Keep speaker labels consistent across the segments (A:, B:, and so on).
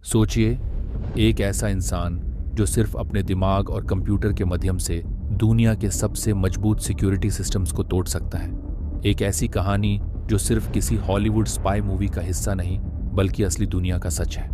A: सोचिए, एक ऐसा इंसान जो सिर्फ अपने दिमाग और कंप्यूटर के माध्यम से दुनिया के सबसे मजबूत सिक्योरिटी सिस्टम्स को तोड़ सकता है। एक ऐसी कहानी जो सिर्फ किसी हॉलीवुड स्पाई मूवी का हिस्सा नहीं बल्कि असली दुनिया का सच है।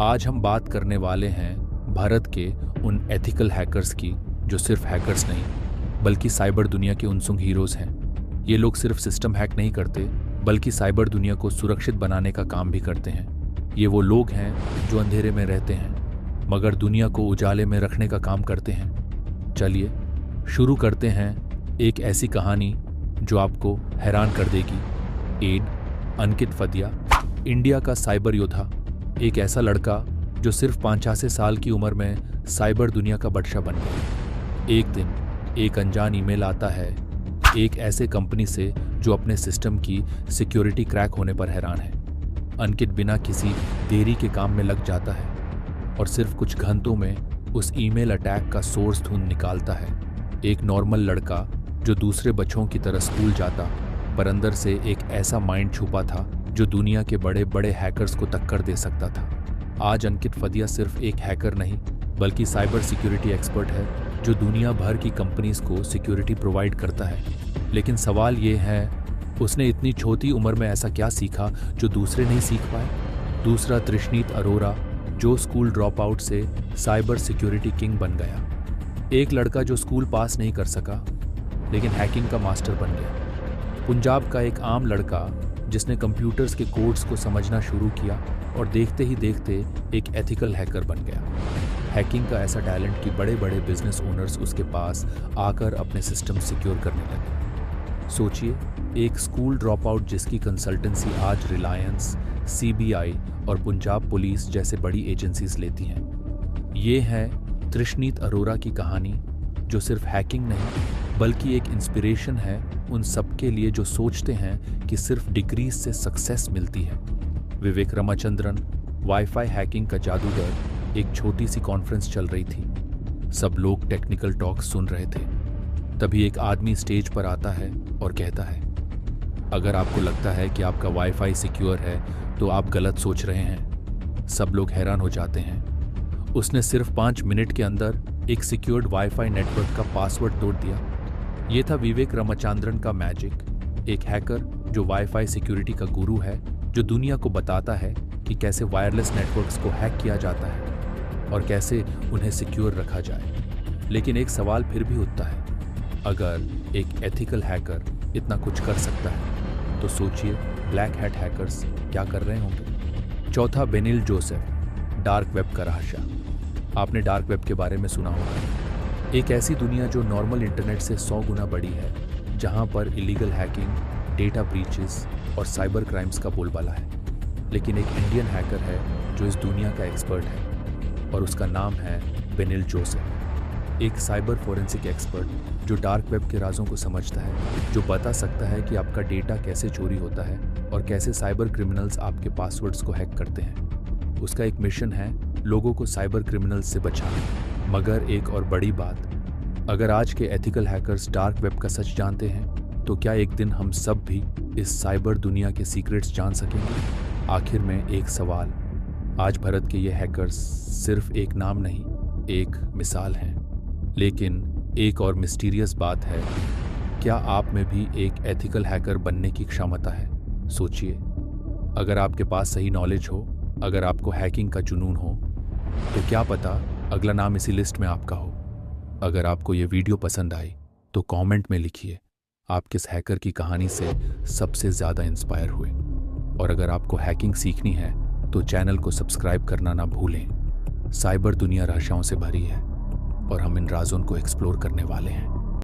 A: आज हम बात करने वाले हैं भारत के उन एथिकल हैकर्स की जो सिर्फ हैकर्स नहीं बल्कि साइबर दुनिया के उनसुंग हीरोज हैं। ये लोग सिर्फ सिस्टम हैक नहीं करते बल्कि साइबर दुनिया को सुरक्षित बनाने का काम भी करते हैं। ये वो लोग हैं जो अंधेरे में रहते हैं मगर दुनिया को उजाले में रखने का काम करते हैं। चलिए शुरू करते हैं एक ऐसी कहानी जो आपको हैरान कर देगी। अंकित फदिया, इंडिया का साइबर योद्धा, एक ऐसा लड़का जो सिर्फ 85 साल की उम्र में साइबर दुनिया का बादशाह बन गया। एक दिन एक अनजान ईमेल आता है एक ऐसे कंपनी से जो अपने सिस्टम की सिक्योरिटी क्रैक होने पर हैरान है। अंकित बिना किसी देरी के काम में लग जाता है और सिर्फ कुछ घंटों में उस ईमेल अटैक का सोर्स ढूंढ निकालता है। एक नॉर्मल लड़का जो दूसरे बच्चों की तरह स्कूल जाता पर अंदर से एक ऐसा माइंड छुपा था जो दुनिया के बड़े बड़े हैकर्स को टक्कर दे सकता था। आज अंकित फदिया सिर्फ एक हैकर नहीं बल्कि साइबर सिक्योरिटी एक्सपर्ट है जो दुनिया भर की कंपनीज को सिक्योरिटी प्रोवाइड करता है। लेकिन सवाल ये है, उसने इतनी छोटी उम्र में ऐसा क्या सीखा जो दूसरे नहीं सीख पाए। दूसरा तृष्णीत अरोरा, जो स्कूल ड्रॉप आउट से साइबर सिक्योरिटी किंग बन गया। एक लड़का जो स्कूल पास नहीं कर सका लेकिन हैकिंग का मास्टर बन गया। पंजाब का एक आम लड़का जिसने कंप्यूटर्स के कोड्स को समझना शुरू किया और देखते ही देखते एक एथिकल हैकर बन गया। हैकिंग का ऐसा टैलेंट कि बड़े बड़े बिजनेस ओनर्स उसके पास आकर अपने सिस्टम सिक्योर करने लगे। सोचिए, एक स्कूल ड्रॉप आउट जिसकी कंसल्टेंसी आज रिलायंस, सीबीआई और पंजाब पुलिस जैसे बड़ी एजेंसीज लेती हैं। ये है तृष्णीत अरोरा की कहानी जो सिर्फ हैकिंग नहीं बल्कि एक इंस्पिरेशन है उन सबके लिए जो सोचते हैं कि सिर्फ डिग्रीज से सक्सेस मिलती है। विवेक रमाचंद्रन, वाईफाई हैकिंग का जादूगर, एक छोटी सी कॉन्फ्रेंस चल रही थी। सब लोग टेक्निकल टॉक सुन रहे थे। तभी एक आदमी स्टेज पर आता है और कहता है, अगर आपको लगता है कि आपका वाईफाई सिक्योर है तो आप गलत सोच रहे हैं। सब लोग हैरान हो जाते हैं। उसने सिर्फ 5 मिनट के अंदर एक सिक्योर्ड वाईफाई नेटवर्क का पासवर्ड तोड़ दिया। ये था विवेक रमाचंद्रन का मैजिक, एक हैकर जो वाईफाई सिक्योरिटी का गुरु है, जो दुनिया को बताता है कि कैसे वायरलेस नेटवर्क्स को हैक किया जाता है और कैसे उन्हें सिक्योर रखा जाए। लेकिन एक सवाल फिर भी उठता है, अगर एक एथिकल हैकर इतना कुछ कर सकता है तो सोचिए ब्लैक हैट हैकर्स क्या कर रहे होंगे। चौथा, बेनिल जोसेफ, डार्क वेब का रहस्य। आपने डार्क वेब के बारे में सुना होगा। एक ऐसी दुनिया जो नॉर्मल इंटरनेट से 100 गुना बड़ी है, जहां पर इलीगल हैकिंग, डेटा ब्रीचेस और साइबर क्राइम्स का बोलबाला है। लेकिन एक इंडियन हैकर है जो इस दुनिया का एक्सपर्ट है और उसका नाम है बेनिल जोसेफ। एक साइबर फोरेंसिक एक्सपर्ट जो डार्क वेब के राजों को समझता है, जो बता सकता है कि आपका डेटा कैसे चोरी होता है और कैसे साइबर क्रिमिनल्स आपके पासवर्ड्स को हैक करते हैं। उसका एक मिशन है लोगों को साइबर क्रिमिनल्स से बचाना। मगर एक और बड़ी बात, अगर आज के एथिकल हैकर्स डार्क वेब का सच जानते हैं तो क्या एक दिन हम सब भी इस साइबर दुनिया के सीक्रेट्स जान सकेंगे। आखिर में एक सवाल, आज भारत के ये हैकर्स सिर्फ एक नाम नहीं, एक मिसाल हैं। लेकिन एक और मिस्टीरियस बात है, क्या आप में भी एक एथिकल हैकर बनने की क्षमता है। सोचिए, अगर आपके पास सही नॉलेज हो, अगर आपको हैकिंग का जुनून हो, तो क्या पता अगला नाम इसी लिस्ट में आपका हो। अगर आपको ये वीडियो पसंद आई तो कमेंट में लिखिए आप किस हैकर की कहानी से सबसे ज़्यादा इंस्पायर हुए। और अगर आपको हैकिंग सीखनी है तो चैनल को सब्सक्राइब करना ना भूलें। साइबर दुनिया रहस्यों से भरी है और हम इन राज़ों को एक्सप्लोर करने वाले हैं।